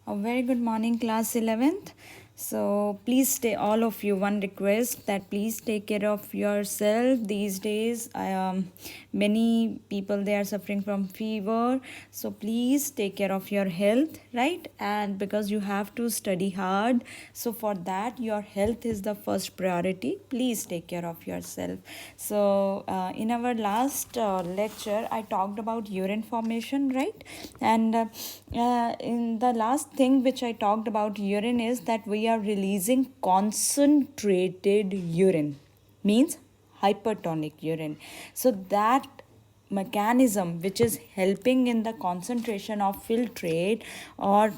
A very good morning, class 11th. So, please stay, all of you, one request that please take care of yourself these days. Many people they are suffering from fever, so please take care of your health, right? And because you have to study hard, so for that, your health is the first priority. Please take care of yourself. So, in our last lecture, I talked about urine formation, right? And in the last thing which I talked about urine is that we are releasing concentrated urine, means hypertonic urine. So that mechanism which is helping in the concentration of filtrate, or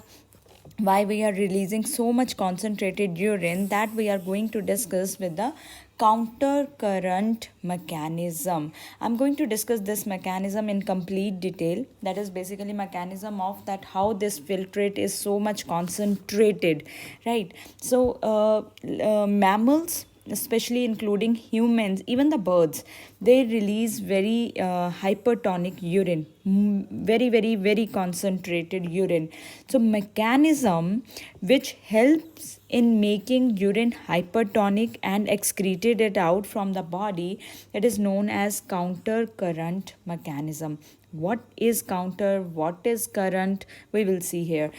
why we are releasing so much concentrated urine, that we are going to discuss with the counter current mechanism. I'm going to discuss this mechanism in complete detail. That is basically mechanism of that how this filtrate is so much concentrated, right? So mammals, especially including humans, even the birds, they release very hypertonic urine, very concentrated urine. So mechanism which helps in making urine hypertonic and excreted it out from the body, it is known as counter current mechanism. What is counter, what is current, we will see here.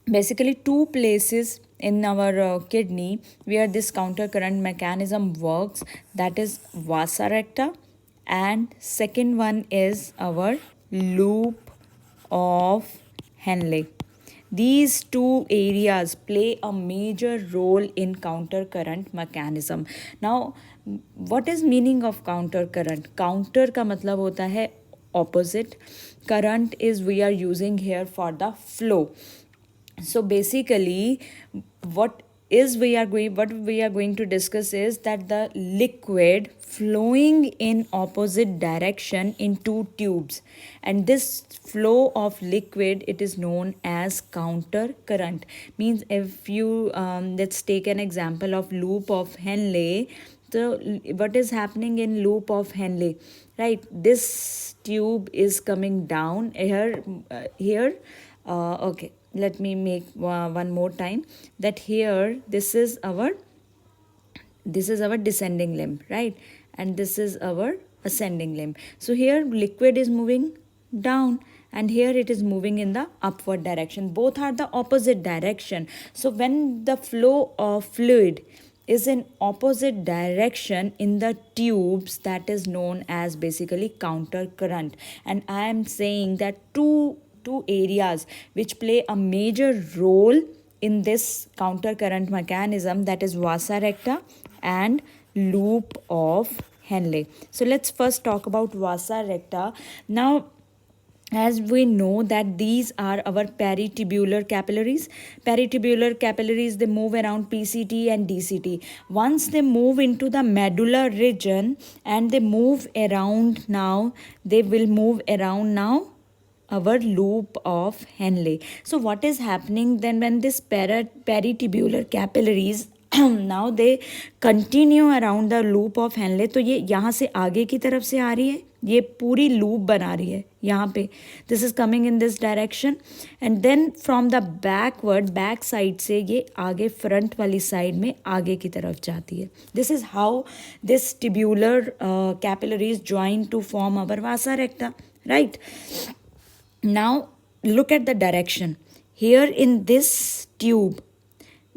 Basically two places in our kidney where this counter current mechanism works, that is vasa recta, and second one is our loop of Henle. These two areas play a major role in counter current mechanism. Now, what is meaning of counter current? Counter का मतलब होता है opposite. Current is we are using here for the flow. So basically what we are going to discuss is that the liquid flowing in opposite direction in two tubes, and this flow of liquid, it is known as counter current. Means if you let's take an example of loop of Henle. So what is happening in loop of Henle, right? This tube is coming down here. Okay, let me make one more time, that here this is our descending limb, right? And this is our ascending limb. So here liquid is moving down, and here it is moving in the upward direction. Both are the opposite direction. So when the flow of fluid is in opposite direction in the tubes, that is known as basically counter current. And I am saying that two areas which play a major role in this counter current mechanism, that is vasa recta and loop of Henle. So let's first talk about vasa recta. Now, as we know that these are our peritubular capillaries. Peritubular capillaries, they move around PCT and DCT. Once they move into the medulla region and they move around now, they will move around now our loop of Henle. So what is happening then when this peritubular capillaries now they continue around the loop of Henle, तो ये यहाँ से आगे की तरफ से आ रही है, ये पूरी लूप बना रही है यहाँ पे. This is coming in this direction, and then from the back side से ये आगे फ्रंट वाली साइड में आगे की तरफ जाती है. This is how this tubular capillaries join to form our vasa recta, right? Now look at the direction. Here in this tube,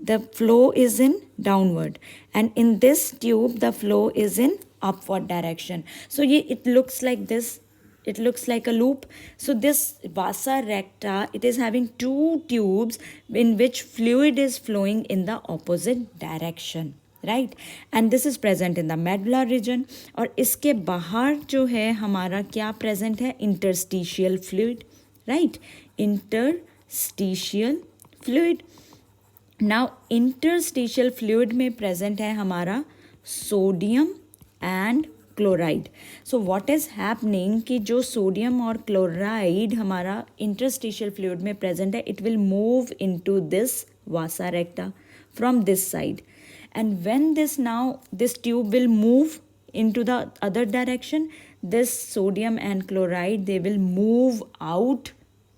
the flow is in downward, and in this tube the flow is in upward direction. So it looks like this. It looks like a loop. So this vasa recta, it is having two tubes in which fluid is flowing in the opposite direction, right? And this is present in the medullar region. और इसके बाहर जो है हमारा क्या present है? Interstitial fluid, right? Interstitial fluid. Now interstitial fluid में present है हमारा sodium and chloride. So what is happening कि जो सोडियम और क्लोराइड हमारा इंटरस्टिशियल फ्लूइड में प्रेजेंट है, it will move into this vasa recta from this side. And when this tube will move into the other direction, this sodium and chloride, they will move out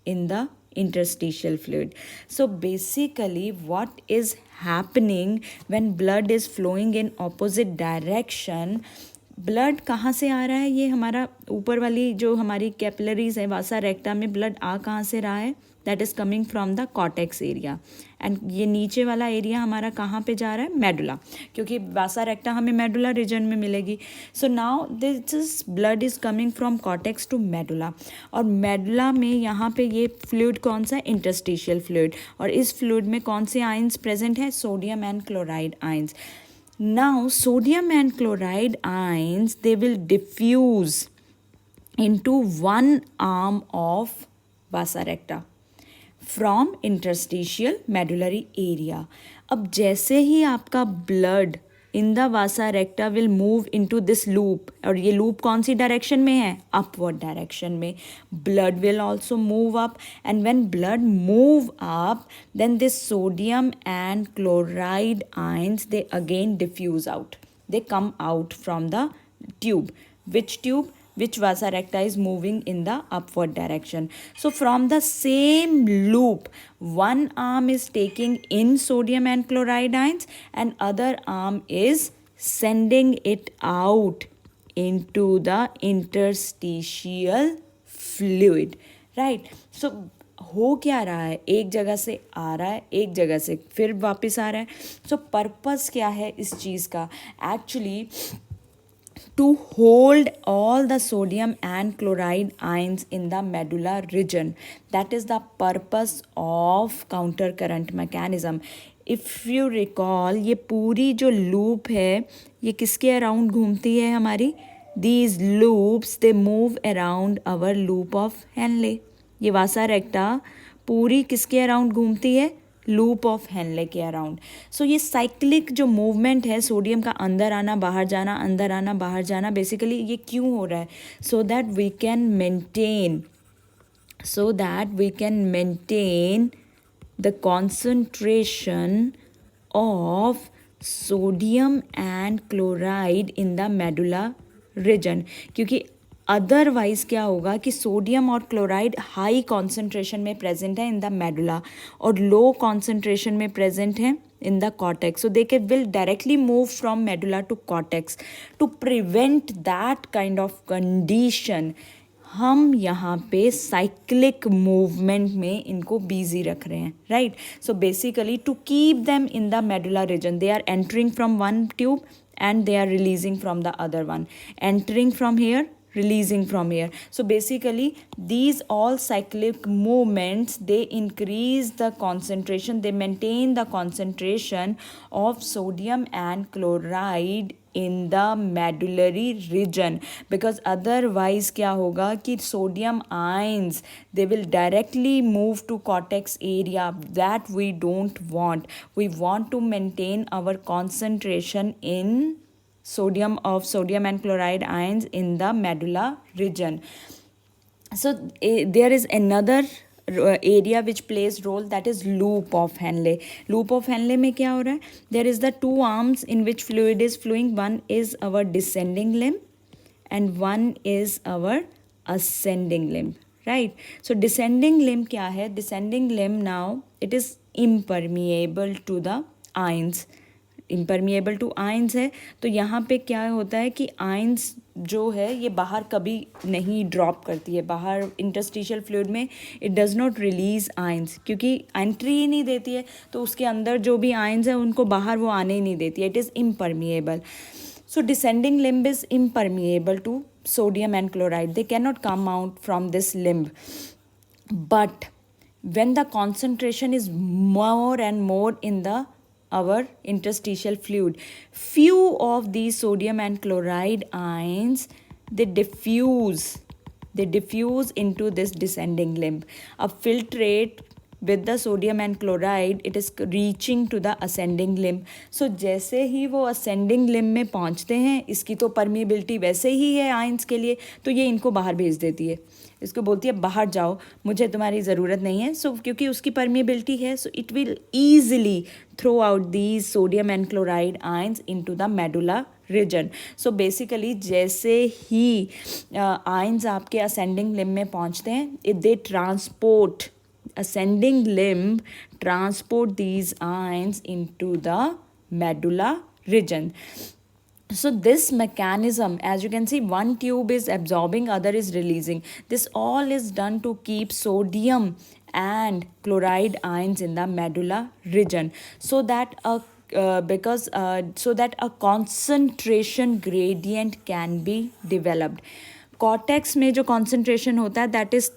in the interstitial fluid. So basically what is happening when blood is flowing in opposite direction, blood कहाँ से आ रहा है, ये हमारा ऊपर वाली जो हमारी कैपिलरीज है वासा रेक्टा में ब्लड आ कहाँ से रहा है, that is coming from the cortex area. And ये नीचे वाला एरिया हमारा कहाँ पे जा रहा है, मेडुला, क्योंकि वासा रेक्टा हमें मेडुला रीजन में मिलेगी. So now this is blood is coming from cortex to medulla. और मेडुला में यहाँ पे ये फ्लूइड कौन सा है, इंटरस्टिशियल फ्लूइड. और इस फ्लूइड में कौन से आयंस प्रेजेंट है, sodium and chloride ions. Now sodium and chloride ions, they will diffuse into one arm of vasa recta from interstitial medullary area. अब जैसे ही आपका blood in the vasa recta will move into this loop, और ये loop कौन सी direction में है, upward direction में. Blood will also move up, and when blood move up, then this sodium and chloride ions, they again diffuse out. They come out from the tube. Which tube? Which vasa recta is moving in the upward direction. So from the same loop, one arm is taking in sodium and chloride ions, and other arm is sending it out into the interstitial fluid, right? So हो क्या रहा है, एक जगह से आ रहा है, एक जगह से फिर वापस आ रहा है. सो पर्पस क्या है इस चीज़ का, actually to hold all the sodium and chloride ions in the medulla region. That is the purpose of counter current mechanism. If you recall, ये पूरी जो loop है ये किसके अराउंड घूमती है हमारी, these loops they move around our loop of Henle. ये वासा रेक्टा पूरी किसके अराउंड घूमती है, लूप ऑफ हेनले के अराउंड. सो ये साइक्लिक जो मूवमेंट है, सोडियम का अंदर आना बाहर जाना, अंदर आना बाहर जाना, बेसिकली ये क्यों हो रहा है, so that we can maintain the concentration of sodium and chloride in the medulla region. क्योंकि अदरवाइज क्या होगा कि सोडियम और क्लोराइड हाई कॉन्सेंट्रेशन में प्रेजेंट है इन द मेडुला और लो कॉन्सेंट्रेशन में प्रेजेंट है in the cortex. So they can will directly move from medulla to cortex. To prevent that kind of condition हम यहाँ पे साइक्लिक मूवमेंट में इनको बिजी रख रहे हैं, right. So basically to keep them in the medulla region, they are entering from one tube and they are releasing from the other one, entering from here, releasing from here. So basically these all cyclic movements, they increase the concentration, they maintain the concentration of sodium and chloride in the medullary region, because otherwise क्या होगा कि sodium ions they will directly move to cortex area. That we don't want. We want to maintain our concentration in sodium and chloride ions in the medulla region. So there is another area which plays role, that is loop of Henle. Loop of Henle में क्या हो रहा है, there is the two arms in which fluid is flowing. One is our descending limb and one is our ascending limb, right. So descending limb क्या है, descending limb now it is impermeable to the ions. Impermeable to ions है, तो यहाँ पे क्या होता है कि आयंस जो है ये बाहर कभी नहीं ड्रॉप करती है, बाहर इंटरस्टिशियल फ्लूइड में it does not release ions, क्योंकि एंट्री ही नहीं देती है, तो उसके अंदर जो भी आयंस है उनको बाहर वो आने ही नहीं देती है. It is impermeable. So descending limb is impermeable to sodium and chloride. They can not come out from this limb. But when the concentration is more and more in the our interstitial fluid, few of these sodium and chloride ions they diffuse into this descending limb. अब filtrate with the sodium and chloride it is reaching to the ascending limb. So जैसे ही वो ascending limb में पहुँचते हैं, इसकी तो permeability वैसे ही है आयंस के लिए, तो ये इनको बाहर भेज देती है, इसको बोलती है बाहर जाओ, मुझे तुम्हारी ज़रूरत नहीं है. सो क्योंकि उसकी परमिएबिलिटी है, so it will easily throw out these sodium and chloride ions into the medulla region. So basically जैसे ही आयंस आपके असेंडिंग लिम्ब में पहुंचते हैं, they transport ascending limb transport these ions into the medulla region. So this mechanism, as you can see, one tube is absorbing, other is releasing. This all is done to keep sodium and chloride ions in the medulla region, so that a concentration gradient can be developed. Cortex में जो concentration होता है that is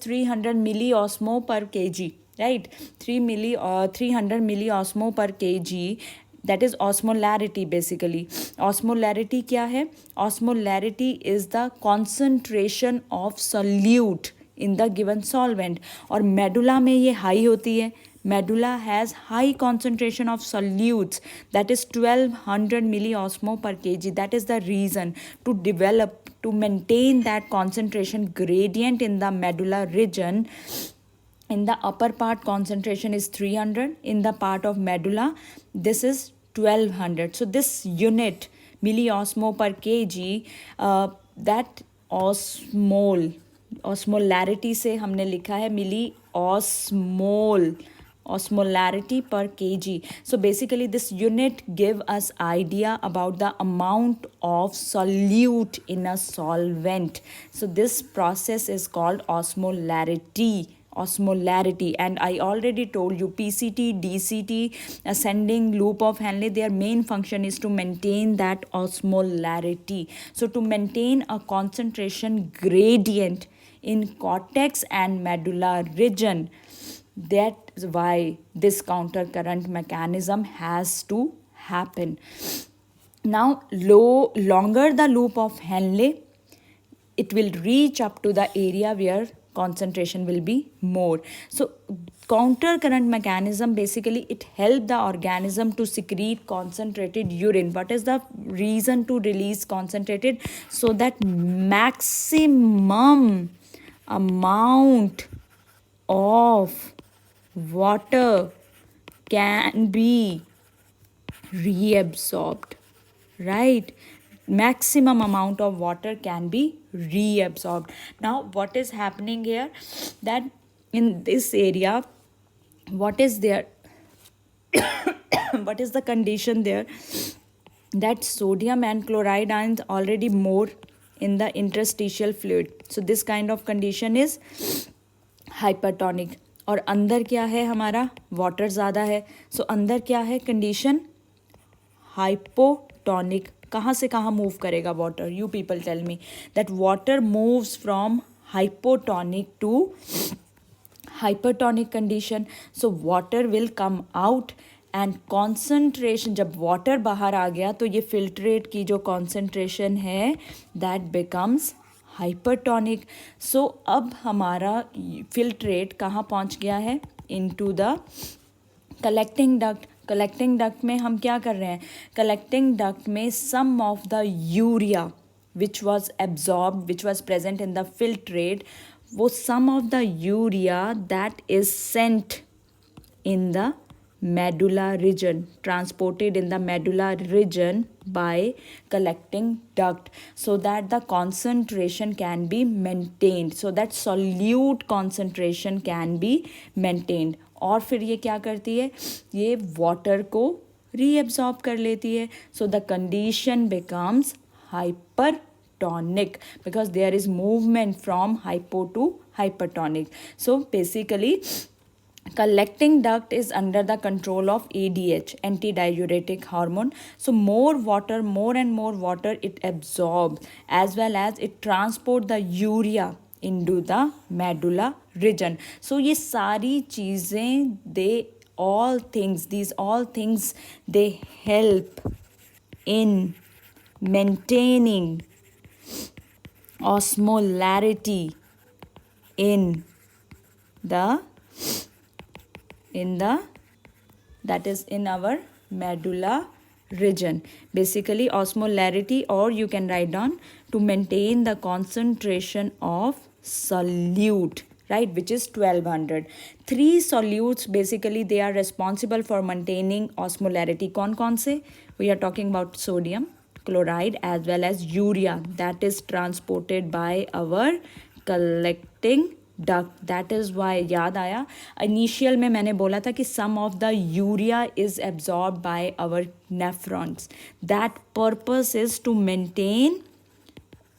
300 milli osmo per K ji, right. 300 milli osmo per K G, that is osmolarity. Basically osmolarity क्या है? Osmolarity is the concentration of solute in the given solvent. और medulla में ये high होती है. Medulla has high concentration of solutes, that is 1200 milliosmo per kg. That is the reason to maintain that concentration gradient in the medulla region. In the upper part concentration is 300, in the part of medulla this is 1200. So this unit milliosmo per kg, that osmolarity से हमने लिखा है मिली osmolarity per kg. So basically this unit give us idea about the amount of solute in a solvent. So this process is called osmolarity. And I already told you PCT, DCT, ascending loop of Henle, their main function is to maintain that osmolarity. So to maintain a concentration gradient in cortex and medulla region, that's why this counter current mechanism has to happen. Now longer the loop of Henle, it will reach up to the area where concentration will be more. So counter current mechanism, basically it helps the organism to secrete concentrated urine. What is the reason to release concentrated? So that maximum amount of water can be reabsorbed, right? Maximum amount of water can be reabsorbed. Now what is happening here, that in this area, what is there what is the condition there, that sodium and chloride ions already more in the interstitial fluid. So this kind of condition is hypertonic. और अंदर क्या है हमारा, water ज़्यादा है. सो अंदर क्या है कंडीशन, हाइपोटोनिक. कहाँ से कहाँ मूव करेगा water? You people tell me. That water moves from hypotonic to hypertonic condition. So water will come out and concentration, जब वाटर बाहर आ गया तो ये फिल्ट्रेट की जो कॉन्सेंट्रेशन है दैट बिकम्स हाइपरटोनिक. सो अब हमारा फिल्ट्रेट कहाँ पहुँच गया है? Into the collecting duct. Collecting duct में हम क्या कर रहे हैं? कलेक्टिंग डक्ट में some of the urea which was absorbed, which was present in the filtrate, वो some of the urea that is sent in the medulla region, transported in the medulla region by collecting duct, so that the concentration can be maintained, so that solute concentration can be maintained. और फिर ये क्या करती है? ये water को reabsorb कर लेती है. So the condition becomes hypertonic because there is movement from hypo to hypertonic. So basically collecting duct is under the control of ADH, antidiuretic hormone. So more water, more and more water it absorbs, as well as it transport the urea into the medulla region. So ये सारी चीज़ें, these all things they help in maintaining osmolarity in the that is in our medulla region. Basically osmolarity, or you can write down to maintain the concentration of solute, right, which is 1200. Three solutes basically they are responsible for maintaining osmolarity. कौन से? We are talking about sodium, chloride, as well as urea that is transported by our collecting duct. That is why याद आया initial में मैंने बोला था कि some of the urea is absorbed by our nephrons. That purpose is to maintain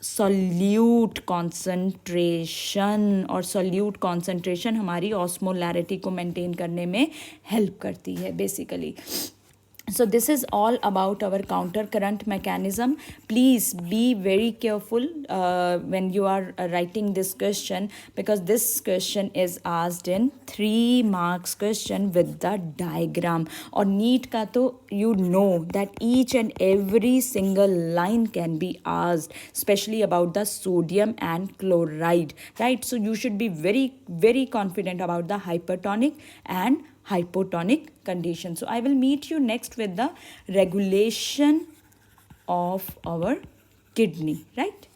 solute concentration, और solute concentration हमारी osmolarity को maintain करने में help करती है basically. So this is all about our counter current mechanism. Please be very careful when you are writing this question, because this question is asked in 3 marks question with the diagram. और NEET का तो you know that each and every single line can be asked, especially about the sodium and chloride, right? So you should be very, very confident about the hypertonic and hypotonic condition. So I will meet you next with the regulation of our kidney, right?